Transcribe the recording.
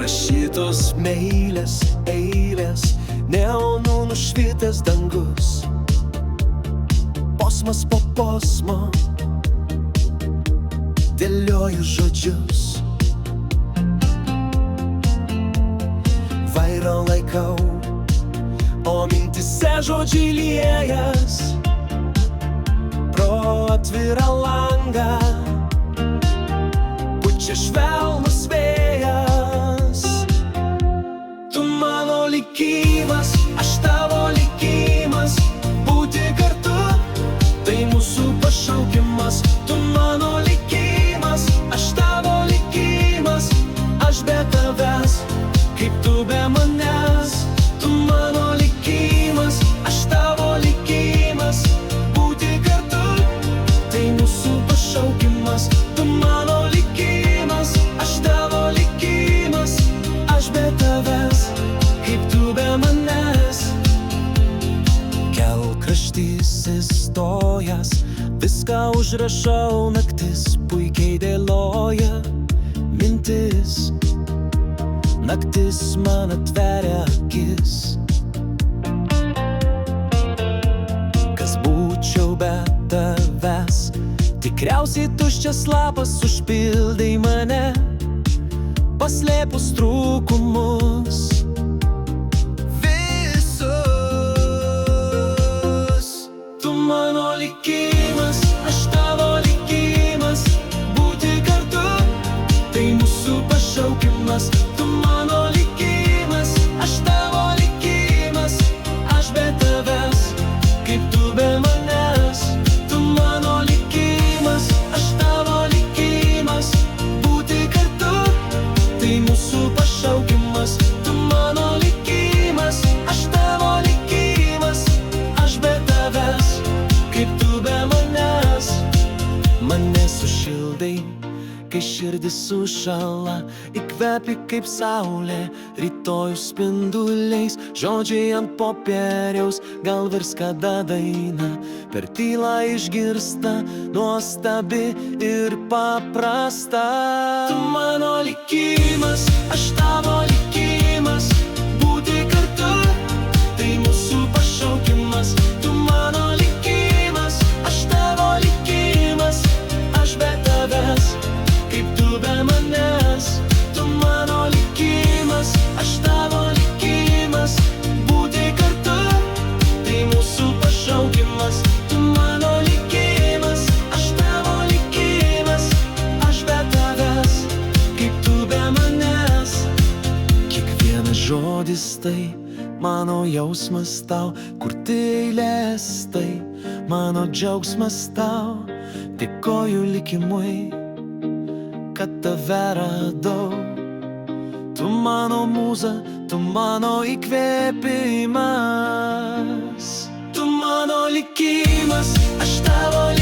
Parašytos meilės eilės, neonų nušvitęs dangus, posmas po posmo dėlioju žodžius. Vairo laikau, o mintise žodžiai liejas pro atvirą langą, pučia švelnus vėjas. Tu mano likimas, aš tavo likimas, būti kartu, tai mūsų pašaukimas. Tu mano likimas, aš tavo likimas, aš be tavęs, kaip tu be manęs. Tu mano likimas, aš tavo likimas, būti kartu, tai mūsų pašaukimas. Tu mano likimas, aš tavo likimas, aš be tavęs, kaip tu be manęs. Kelkraštys įstojęs, viską užrašau, naktis puikiai dėlioja mintis. Naktis man atveria akis. Kas būčiau be tavęs, tikriausiai tuščias lapas užpildai mane, paslėpus trūkumus visus. Tu mano likimas, aš tavo likimas, būti kartu, tai mūsų pašaukimas. Tu mano likimas, aš tavo likimas, aš be tavęs, kaip tu be manęs. Tu mano likimas, aš tavo likimas, būti kartu, tai mūsų pašaukimas. Tu mano likimas, aš tavo likimas, aš be tavęs, kaip tu be manęs. Mane sušildai, kai širdis sušala, įkvepi kaip saulė rytojus spinduliais. Žodžiai ant popieriaus, gal virs kada daina, per tylą išgirsta, nuostabi ir paprasta. Tu mano likimas, aš tavo likimas, būti kartu, tai mūsų pašaukimas. Tu mano likimas, aš tavo likimas, aš be tavęs, kaip tu be manęs. Tu mano likimas, aš tavo likimas, būti kartu, tai mūsų pašaukimas. Tu mano likimas, aš tavo likimas, aš be tavęs, kaip tu be manęs. Kiekvienas žodis tai mano jausmas tau, kurti eilės tai mano džiaugsmas tau. Dėkoju likimui, kad tave radau. Tu mano mūza, tu mano įkvėpimas. Tu mano likimas, aš tavo